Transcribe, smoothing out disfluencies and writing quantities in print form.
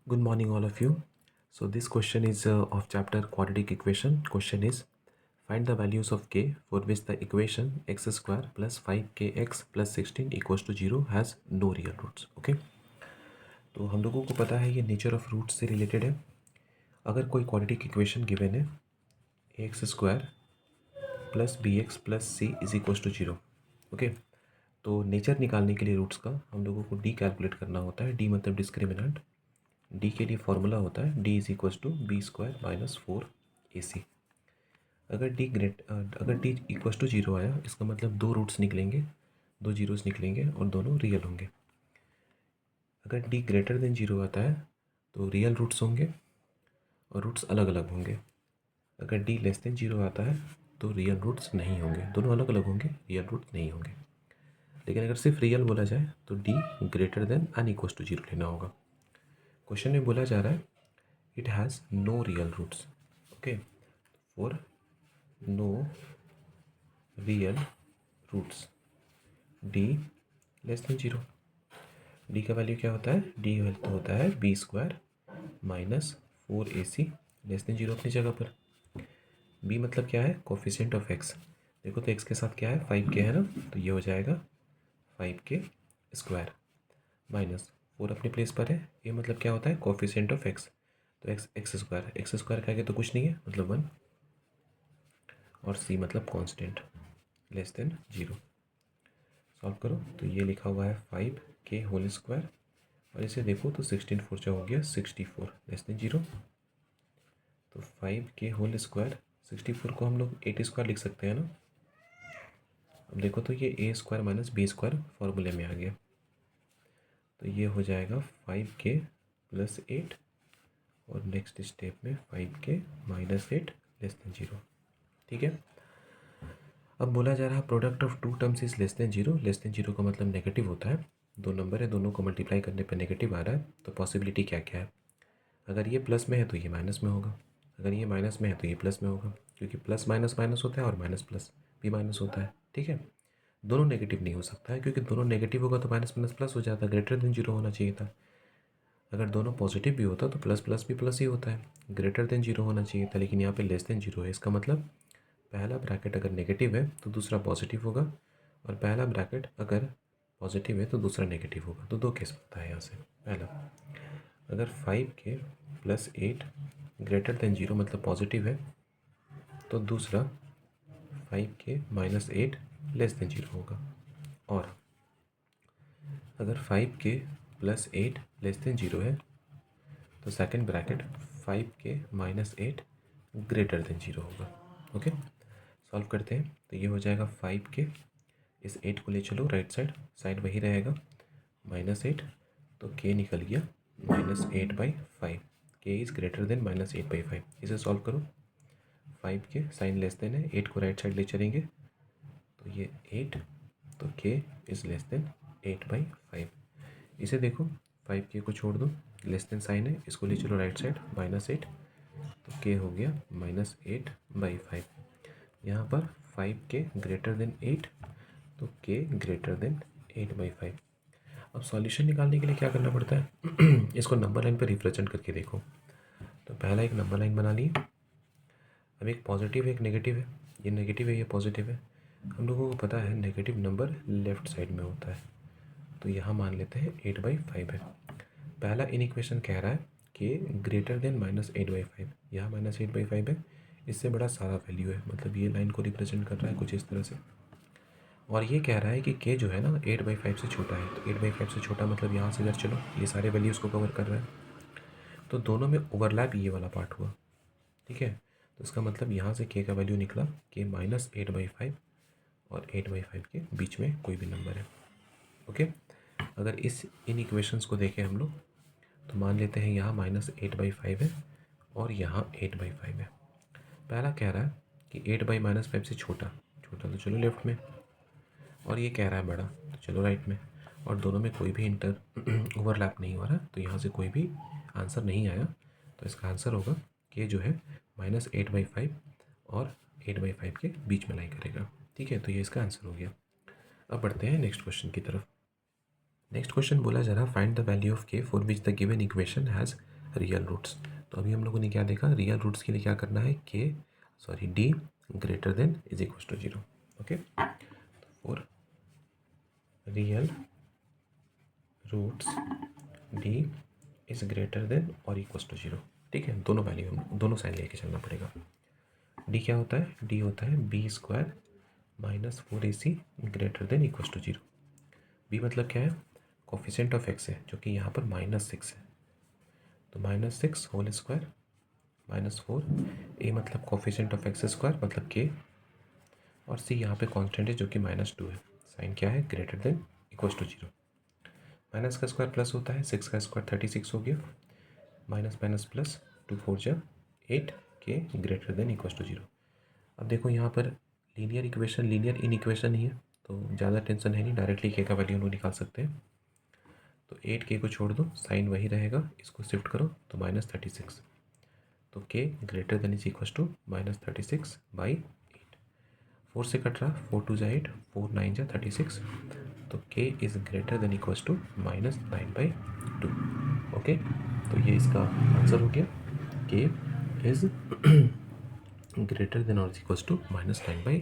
Good morning, all of you. So this question is of chapter quadratic equation. Question is find the values of k for which the equation x square plus 5kx plus 16 equals to 0 has no real roots. Okay. तो हम लोगों को पता है ये nature of roots से related है. अगर कोई क्वाड्रेटिक इक्वेशन गिवन है x square plus b x plus c is equals to 0. Okay. तो नेचर निकालने के लिए रूट्स का हम लोगों को डी कैलकुलेट करना होता है. डी मतलब डिस्क्रिमिनेंट. डी के लिए फॉर्मूला होता है D is equals to b square minus 4ac. अगर डी इक्वल्स टू 0 आया इसका मतलब दो रूट्स निकलेंगे, दो जीरोस निकलेंगे और दोनों रियल होंगे. अगर डी ग्रेटर देन 0 आता है तो रियल रूट्स होंगे और रूट्स अलग अलग होंगे. अगर डी लेस देन 0 आता है तो रियल रूट्स नहीं होंगे, दोनों अलग अलग होंगे, रियल रूट्स नहीं होंगे. लेकिन अगर सिर्फ रियल बोला जाए तो D greater than and equals to 0 लेना होगा. क्वेश्चन में बोला जा रहा है it has no real roots. Okay. For no real roots D less than 0. D का वैल्यू क्या होता है? डी होता है b square minus 4ac less than 0 अपनी जगह पर. बी मतलब क्या है? Coefficient of x. देखो तो एक्स के साथ क्या है? 5k है ना, तो ये हो जाएगा 5k स्क्वायर माइनस 4 अपने प्लेस पर है. ये मतलब क्या होता है? Coefficient of x. तो एक्स स्क्वायर का आगे तो कुछ नहीं है मतलब 1 और सी मतलब कांस्टेंट लेस देन 0. सॉल्व करो तो ये लिखा हुआ है 5k होल स्क्वायर और इसे देखो तो 16 4 जो हो गया 64 लेस देन 0. तो 5k होल स्क्वायर 64 को हम लोग 8 स्क्वायर लिख सकते हैं ना. अब देखो तो ये ए स्क्वायर माइनस बी स्क्वायर फॉर्मूले में आ गया. तो ये हो जाएगा 5k प्लस 8 और नेक्स्ट स्टेप में 5k माइनस 8 लेस देन 0. ठीक है. अब बोला जा रहा है product of two terms is less than 0. Less than 0 का मतलब नेगेटिव होता है. दो नंबर है, दोनों को मल्टीप्लाई करने पर नेगेटिव आ रहा है. तो पॉसिबिलिटी क्या क्या है? अगर ये प्लस में है तो ये माइनस में होगा, अगर ये माइनस में है तो ये प्लस में होगा, क्योंकि प्लस माइनस माइनस होता है और माइनस प्लस भी माइनस होता है. ठीक है. दोनों नेगेटिव नहीं हो सकता है, क्योंकि दोनों नेगेटिव होगा तो माइनस माइनस प्लस हो जाता है. ग्रेटर देन 0 होना चाहिए था. अगर दोनों पॉजिटिव भी होता तो प्लस प्लस भी प्लस ही होता है. ग्रेटर देन 0 होना चाहिए था, लेकिन यहाँ पे लेस देन 0 है. इसका मतलब पहला ब्रैकेट अगर नेगेटिव है तो दूसरा पॉजिटिव होगा, और पहला ब्रैकेट अगर पॉजिटिव है तो दूसरा नेगेटिव होगा. तो दो केस बनता है यहाँ से. पहला, अगर 5k प्लस 8 ग्रेटर देन 0 मतलब पॉजिटिव है, तो दूसरा 5k माइनस 8 लेस देन 0 होगा. और अगर 5k प्लस 8 लेस देन 0 है तो second bracket 5k minus 8 greater than 0 होगा. ओके. सॉल्व करते हैं तो ये हो जाएगा 5k, इस 8 को ले चलो राइट साइड, साइड वही रहेगा माइनस 8, तो k निकल गया -8/5. k is greater then -8/5. इसे सॉल्व करो. 5k साइन लेस देन है, 8 को राइट साइड ले चलेंगे तो ये 8, तो k इज़ लेस देन 8/5. इसे देखो 5k को छोड़ दो, लेस देन साइन है, इसको ले चलो राइट साइड -8, तो k हो गया -8/5. यहाँ पर 5k ग्रेटर देन 8, तो k ग्रेटर देन 8/5. अब सॉल्यूशन निकालने के लिए क्या करना पड़ता है? इसको नंबर लाइन पर रिप्रेजेंट करके देखो. तो पहला एक नंबर लाइन बना लिए. अब एक पॉजिटिव है एक नेगेटिव है, ये नेगेटिव है ये पॉजिटिव है. हम लोगों को पता है नेगेटिव नंबर लेफ्ट साइड में होता है, तो यहाँ मान लेते हैं 8/5 है. पहला इन इक्वेशन कह रहा है कि ग्रेटर देन -8/5, यहाँ -8/5 है, इससे बड़ा सारा वैल्यू है, मतलब ये लाइन को रिप्रेजेंट कर रहा है कुछ इस तरह से. और ये कह रहा है कि k जो है ना 8/5 से छोटा है, तो 8/5 से छोटा मतलब यहाँ से इधर चलो, ये सारे वैल्यूज़ को कवर कर रहा है. तो दोनों में ओवरलैप ये वाला पार्ट हुआ. ठीक है. तो इसका मतलब यहाँ से k का वैल्यू निकला कि -8/5 और 8/5 के बीच में कोई भी नंबर है. ओके. अगर इन इक्वेशंस को देखें हम लोग तो मान लेते हैं यहाँ -8/5 है और यहाँ 8/5 है. पहला कह रहा है कि 8/-5 से छोटा, छोटा तो चलो लेफ्ट में, और ये कह रहा है बड़ा, तो चलो राइट में. और दोनों में कोई भी ओवरलैप नहीं हो रहा, तो यहाँ से कोई भी आंसर नहीं आया. तो इसका आंसर होगा कि जो है -8/5 और 8/5 के बीच में लाई करेगा. ठीक है. तो ये इसका आंसर हो गया. अब बढ़ते हैं नेक्स्ट क्वेश्चन की तरफ. नेक्स्ट क्वेश्चन बोला जा रहा find the value of k for which the given equation has real roots. तो अभी हम लोगों ने क्या देखा, रियल रूट्स के लिए क्या करना है, D greater than is equal to 0। Okay, for real roots D is greater than और इक्वल टू 0। ठीक है, दोनों वैल्यू हम दोनों साइन लेके चलना पड़ेगा। डी क्या होता है, डी होता है b square minus 4ac greater than equal to 0। B मतलब क्या है, कोफिशिएंट ऑफ एक्स है जो कि यहाँ पर -6 है, तो -6 होल स्क्वायर -4। ए मतलब कोफिशिएंट ऑफ एक्स स्क्वायर मतलब के, और सी यहाँ पे कांस्टेंट है जो कि -2 है। साइन क्या है, greater than equal to 0। Minus का स्क्वायर प्लस होता है, 6 का स्क्वायर 36 हो गया, माइनस माइनस प्लस 2 4 जा 8 के ग्रेटर देन इक्वल टू 0। अब देखो यहाँ पर linear equation, linear in equation ही है, तो ज़्यादा टेंशन है नहीं, डायरेक्टली के का वैल्यू हम लोग निकाल सकते हैं। तो 8 के को छोड़ दो, साइन वही रहेगा, इसको शिफ्ट करो तो -36। तो k greater than is equal to -36/8। 4 से कट रहा, 4 2 जा 8, 4 9 जा 36, तो k is greater than equal to -9/2। Okay, तो ये इसका आंसर हो गया, के इज़ ग्रेटर देन और इक्वल टू -9/2।